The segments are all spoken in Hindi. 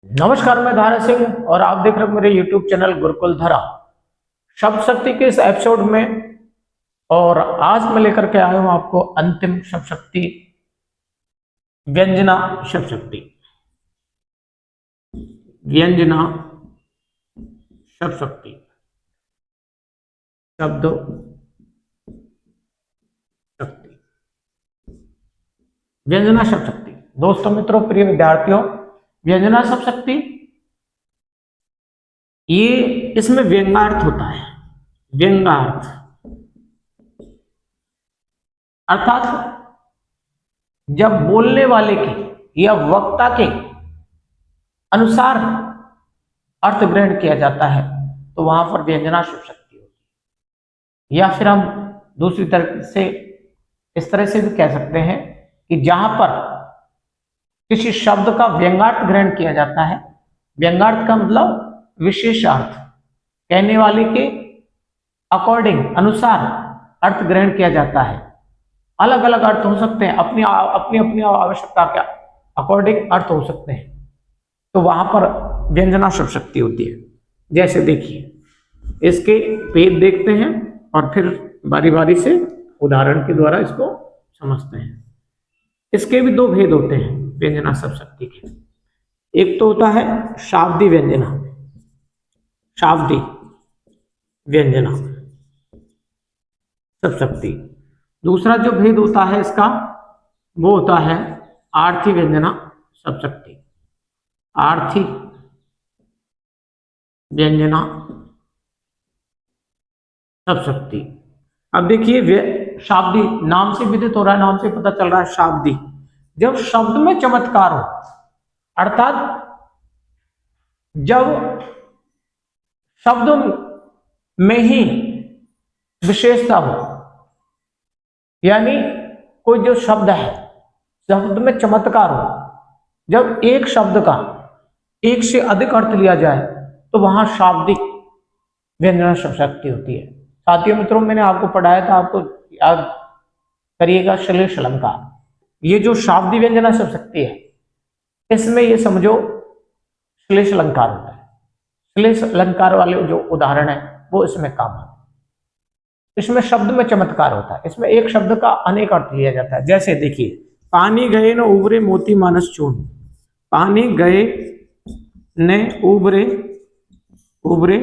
नमस्कार, मैं धारा सिंह और आप देख रहे हो मेरे YouTube चैनल गुरुकुल धरा शब्द शक्ति के इस एपिसोड में। और आज मैं लेकर के आया हूं आपको अंतिम शब्द शक्ति, व्यंजना शब्द शक्ति। व्यंजना शब्द शक्ति, शब्द शक्ति, व्यंजना शब्द शक्ति। दोस्तों, मित्रों, प्रिय विद्यार्थियों, व्यंजना शब्द शक्ति ये इसमें व्यंग्यार्थ होता है। व्यंग्यार्थ अर्थात जब बोलने वाले के या वक्ता के अनुसार अर्थ ग्रहण किया जाता है तो वहां पर व्यंजना शब्द शक्ति होती है। या फिर हम दूसरी तरह से इस तरह से भी कह सकते हैं कि जहां पर किसी शब्द का व्यंग्यार्थ ग्रहण किया जाता है, व्यंग्यार्थ का मतलब विशेषार्थ, कहने वाले के अकॉर्डिंग, अनुसार अर्थ ग्रहण किया जाता है। अलग अलग अर्थ हो सकते हैं, अपनी अपनी आवश्यकता के अकॉर्डिंग अर्थ हो सकते हैं, तो वहां पर व्यंजना शब्द शक्ति होती है। जैसे देखिए, इसके भेद देखते हैं और फिर बारी बारी से उदाहरण के द्वारा इसको समझते हैं। इसके भी दो भेद होते हैं व्यंजना शब्द शक्ति के। एक तो होता है शाब्दी व्यंजना, शाब्दी व्यंजना शब्द शक्ति। दूसरा जो भेद होता है इसका वो होता है आर्थी व्यंजना शब्द शक्ति। आर्थी व्यंजना शब्द शक्ति। अब देखिए, शाब्दी नाम से विदित हो रहा है, नाम से पता चल रहा है शाब्दी। जब शब्द में चमत्कार हो, अर्थात जब शब्द में ही विशेषता हो, यानी कोई जो शब्द है, शब्द में चमत्कार हो, जब एक शब्द का एक से अधिक अर्थ लिया जाए तो वहां शाब्दिक व्यंजना शब्द शक्ति होती है। साथियों, मित्रों, मैंने आपको पढ़ाया था, आपको याद करिएगा, श्लेष अलंकार। ये जो शाब्दी व्यंजना शब्द शक्ति है, इसमें ये समझो श्लेष अलंकार होता है। श्लेष अलंकार वाले जो उदाहरण है वो इसमें काम आते हैं। इसमें शब्द में चमत्कार होता है, इसमें एक शब्द का अनेक अर्थ लिया जाता है। जैसे देखिए, पानी गए न उबरे मोती मानस चून। पानी गए ने उबरे, उबरे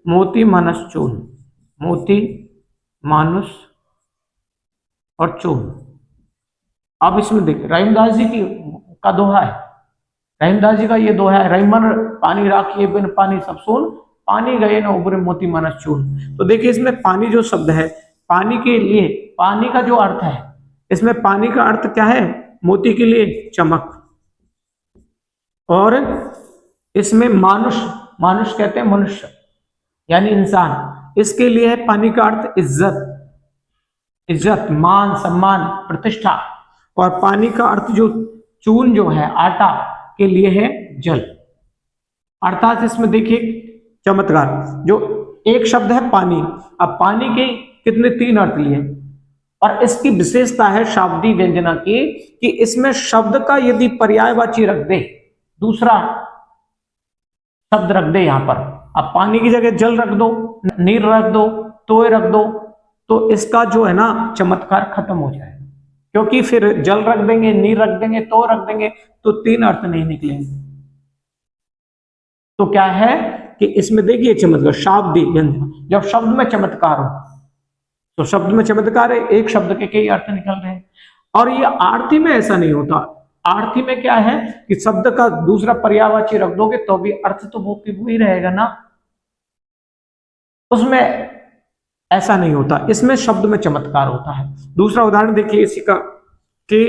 मोती मानस चून। मोती, मानुष और चून। अब इसमें देखिए, रहीमदास जी का दोहा है। रहीमदास जी का ये दोहा है, रहीमन पानी राखिए बिन पानी सब सून, पानी गए न उबरे मोती मानस चून। तो देखिए, इसमें पानी जो शब्द है, पानी के लिए पानी का जो अर्थ है, इसमें पानी का अर्थ क्या है? मोती के लिए चमक। और इसमें मानुष, मानुष कहते हैं मनुष्य यानी इंसान, इसके लिए है पानी का अर्थ इज्जत, इज्जत, मान, सम्मान, प्रतिष्ठा। और पानी का अर्थ जो चून जो है, आटा, के लिए है जल। अर्थात इसमें देखिए चमत्कार, जो एक शब्द है पानी, अब पानी के कितने तीन अर्थ लिए, और इसकी विशेषता है शाब्दी व्यंजना की कि इसमें शब्द का यदि पर्यायवाची रख दे, दूसरा शब्द रख दे यहां पर, अब पानी की जगह जल रख दो, नीर रख दो, तोय रख दो, तो इसका जो है ना चमत्कार खत्म हो जाएगा। क्योंकि फिर जल रख देंगे, नीर रख देंगे, तो रख देंगे, तो तीन अर्थ नहीं निकलेंगे। तो क्या है कि इसमें देखिए चमत्कार, शाब्दी व्यंजना, जब शब्द में चमत्कार हो, तो शब्द में चमत्कार है, एक शब्द के कई अर्थ निकल रहे हैं। और ये आरती में ऐसा नहीं होता। आरती में क्या है कि शब्द का दूसरा पर्यायवाची रख दोगे तो भी अर्थ तो वो ही रहेगा ना, उसमें ऐसा नहीं होता। इसमें शब्द में चमत्कार होता है। दूसरा उदाहरण देखिए इसी का, कि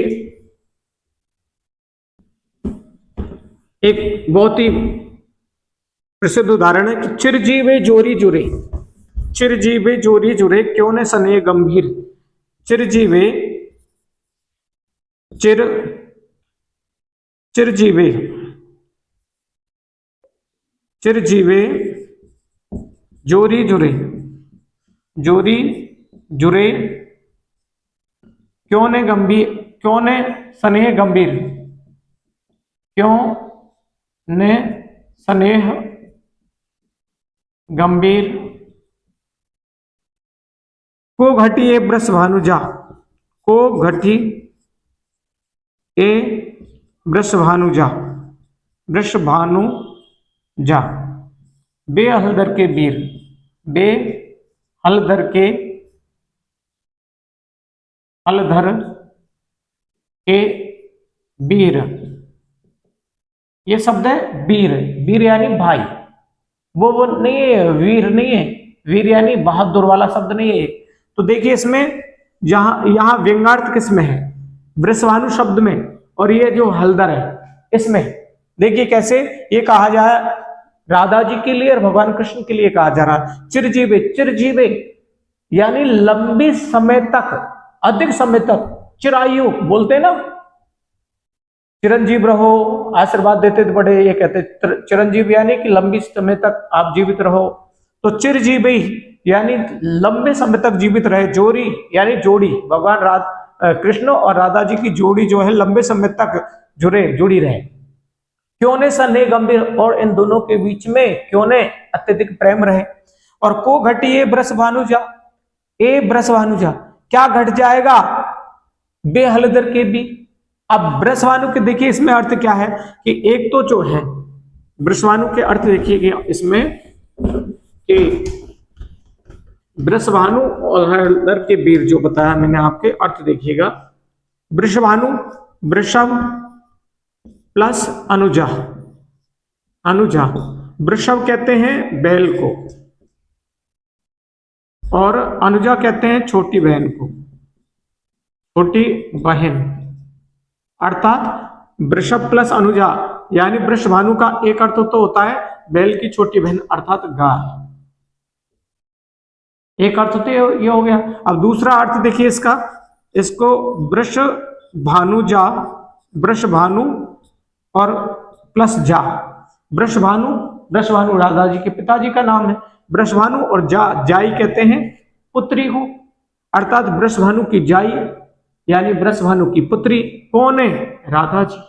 एक बहुत ही प्रसिद्ध उदाहरण है कि चिरजीवे जोरी जुरे, चिरजीवे जोरी जुरे क्यों ने सने गंभीर। चिरजीवे, चिरजीवे, चिरजीवे जोरी जुरे, जोरी जुरे क्यों ने गंभीर, क्यों ने सने गंभीर, क्यों ने स्नेह गंभीर को घटी ए वृषभानुजा, को घटी ए वृषभानुजा, वृषभानुजा, बे हलदर के वीर, बे हलधर के, हलधर के वीर, ये शब्द है वीर, वीर यानी भाई, वो नहीं है, वीर नहीं है, वीर यानी बहादुर वाला शब्द नहीं है। तो देखिए इसमें यहां व्यंग्यार्थ किसमें है, वृषभानु शब्द में, और ये जो हलधर है इसमें। देखिए कैसे ये कहा जा रहा है राधा जी के लिए और भगवान कृष्ण के लिए कहा जा रहा है। चिरजीवे, चिरजीवे यानी लंबी समय तक, अधिक समय तक, चिरायु बोलते हैं ना, चिरंजीव रहो, आशीर्वाद देते थे बड़े, ये कहते चिरंजीव यानी कि लंबी समय तक आप जीवित रहो। तो चिरजीवी यानी लंबे समय तक जीवित रहे, जोड़ी यानी जोड़ी, भगवान कृष्ण और राधा जी की जोड़ी जो है लंबे समय तक जुड़ी रहे। क्यों ने सने गंभीर, और इन दोनों के बीच में क्यों ने अत्यधिक प्रेम रहे। और को घटी ए वृषभानुजा, ए वृषभानुजा क्या घट जाएगा, बेहलदर के भी। अब वृषभानु के देखिए इसमें अर्थ क्या है कि एक तो जो है वृषभानु के अर्थ देखिए इसमें कि वृषभानु और हलधर के वीर जो बताया मैंने आपके अर्थ देखिएगा। वृषभानु, वृषभ प्लस अनुजा, अनुजा, वृषभ कहते हैं बैल को और अनुजा कहते हैं छोटी बहन को, छोटी बहन, अर्थात वृषभ प्लस अनुजा यानी वृषभानु का एक अर्थ तो होता है बैल की छोटी बहन अर्थात गाय, एक अर्थ तो ये हो गया। अब दूसरा अर्थ देखिए इसका, इसको वृषभानुजा, वृषभानु और प्लस जा, वृषभानु, वृषभानु राधा जी के पिताजी का नाम है, वृषभानु और जाई कहते हैं पुत्री को, अर्थात वृषभानु की जाई यानी वृषभानु की पुत्री कौन है, राधा जी।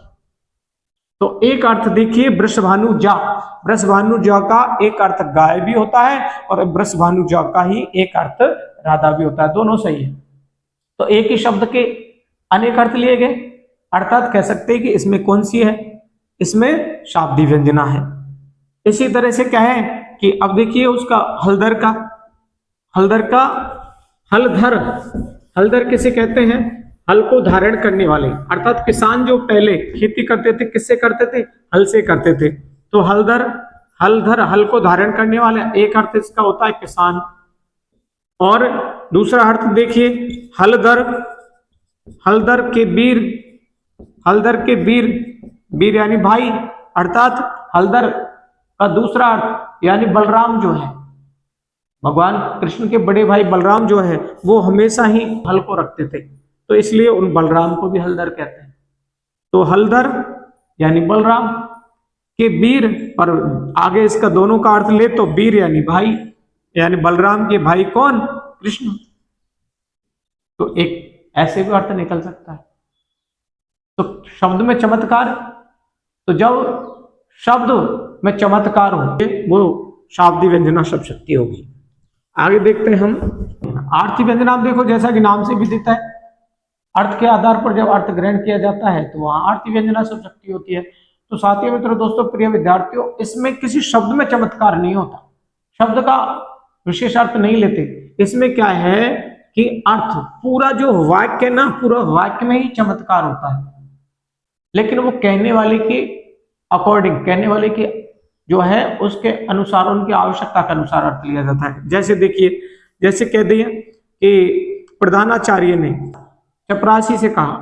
तो एक अर्थ देखिए वृषभानुजा, वृषभानुजा का एक अर्थ गाय भी होता है और वृषभानुजा का ही एक अर्थ राधा भी होता है, दोनों सही है। तो एक ही शब्द के अनेक अर्थ लिए गए, अर्थात कह सकते हैं कि इसमें कौन सी है, इसमें शाब्दी व्यंजना है। इसी तरह से कहें कि अब देखिए उसका हलधर का, हलधर का, हलधर, हलधर किसे कहते हैं, हल को धारण करने वाले, अर्थात किसान जो पहले खेती करते थे किससे करते थे, हल से करते थे। तो हलधर, हलधर हल को धारण करने वाले, एक अर्थ इसका होता है किसान। और दूसरा अर्थ देखिए हलधर, हलधर के वीर, हलधर के वीर, वीर यानी भाई, अर्थात हलधर का दूसरा अर्थ यानी बलराम जो है, भगवान कृष्ण के बड़े भाई बलराम जो है वो हमेशा ही हल को रखते थे, तो इसलिए उन बलराम को भी हलधर कहते हैं। तो हलधर यानी बलराम के वीर, और आगे इसका दोनों का अर्थ ले तो वीर यानी भाई, यानी बलराम के भाई कौन, कृष्ण। तो एक ऐसे भी अर्थ निकल सकता है। तो शब्द में चमत्कार, तो जब शब्द में चमत्कार हो वो शाब्दी व्यंजना शब्द शक्ति होगी। आगे देखते हैं हम आर्थी व्यंजना। आप देखो जैसा कि नाम से भी दिखता है, अर्थ के आधार पर जब अर्थ ग्रहण किया जाता है तो वहां आर्थी व्यंजना शब्द शक्ति होती है। तो साथियों मित्रों दोस्तों प्रिय विद्यार्थियों, इसमें किसी शब्द में चमत्कार नहीं होता, शब्द का विशेष अर्थ नहीं लेते। इसमें क्या है कि अर्थ पूरा जो वाक्य ना, पूरा वाक्य में ही चमत्कार होता है, लेकिन वो कहने वाले के अकॉर्डिंग, कहने वाले के जो है उसके अनुसार, उनकी आवश्यकता के अनुसार अर्थ लिया जाता है। जैसे देखिए, जैसे कह दिए कि प्रधानाचार्य ने चपरासी से कहा,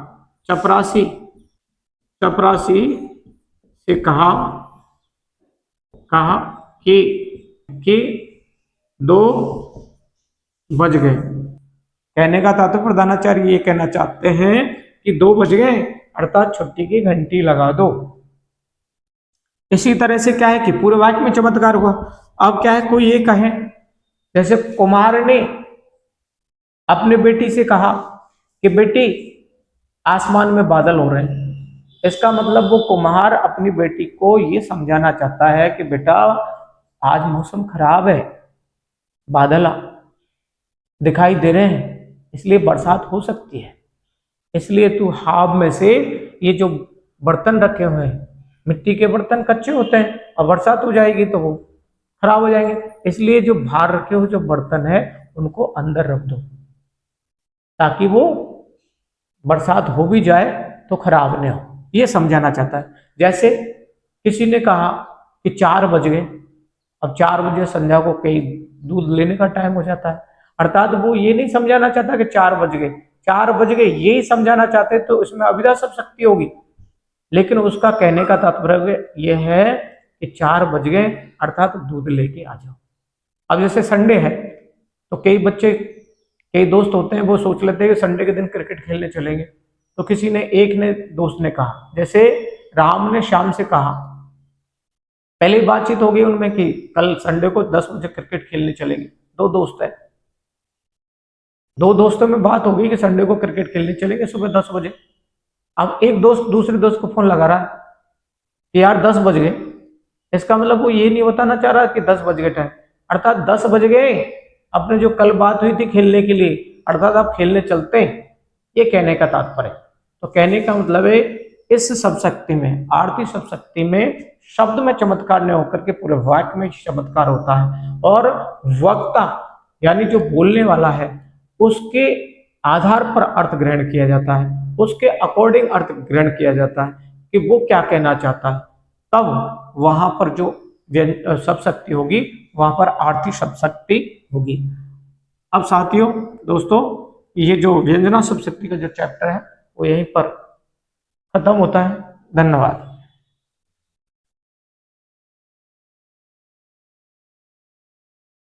चपरासी, चपरासी से कहा, कहा कि 2 बज गए। कहने का था तो प्रधानाचार्य ये कहना चाहते हैं कि 2 बज गए, अर्थात छुट्टी की घंटी लगा दो। इसी तरह से क्या है कि पूरे वाक्य में चमत्कार हुआ। अब क्या है, कोई ये कहे, जैसे कुमार ने अपने बेटी से कहा कि बेटी आसमान में बादल हो रहे हैं, इसका मतलब वो कुम्हार अपनी बेटी को ये समझाना चाहता है कि बेटा आज मौसम खराब है, बादल दिखाई दे रहे हैं, इसलिए बरसात हो सकती है, इसलिए तू हाव में से ये जो बर्तन रखे हुए हैं, मिट्टी के बर्तन कच्चे होते हैं और बरसात हो जाएगी तो वो खराब हो जाएंगे, इसलिए जो बाहर रखे हुए जो बर्तन है उनको अंदर रख दो ताकि वो बरसात हो भी जाए तो खराब नहीं हो। ये समझाना चाहता है। जैसे किसी ने कहा कि 4 बज गए, अब 4 बजे संध्या को कई दूध लेने का टाइम हो जाता है, अर्थात वो ये नहीं समझाना चाहता कि 4 बज गए, 4 बज गए यही समझाना चाहते तो उसमें अविदा सब शक्ति होगी, लेकिन उसका कहने का तात्पर्य यह है कि 4 बज गए अर्थात दूध लेके आ जाओ। अब जैसे संडे है तो कई बच्चे, कई दोस्त होते हैं वो सोच लेते हैं कि संडे के दिन क्रिकेट खेलने चलेंगे, तो किसी ने, एक ने दोस्त ने कहा, जैसे राम ने श्याम से कहा, पहले बातचीत हो गई उनमें कि कल संडे को 10 बजे क्रिकेट खेलने चलेंगे, दो दोस्त है, दो दोस्तों में बात हो गई कि संडे को क्रिकेट खेलने चलेंगे सुबह 10 बजे। अब एक दोस्त दूसरे दोस्त को फोन लगा रहा है कि यार 10 बज गए, इसका मतलब वो ये नहीं बताना चाह रहा कि 10 बज गए टाइम, अर्थात 10 बज गए, अपने जो कल बात हुई थी खेलने के लिए, अर्थात आप खेलने चलते हैं, ये कहने का तात्पर्य। तो कहने का मतलब है इस सब शक्ति में, आरती सब शक्ति में शब्द में चमत्कार नहीं होकर के पूरे वाक्य में चमत्कार होता है, और वक्ता यानी जो बोलने वाला है उसके आधार पर अर्थ ग्रहण किया जाता है, उसके अकॉर्डिंग अर्थ ग्रहण किया जाता है कि वो क्या कहना चाहता है, तब वहां पर जो सब शक्ति होगी वहां पर आरती सब शक्ति होगी। अब साथियों, दोस्तों, ये जो व्यंजना सब शक्ति का जो चैप्टर है वो यहीं पर खत्म होता है। धन्यवाद।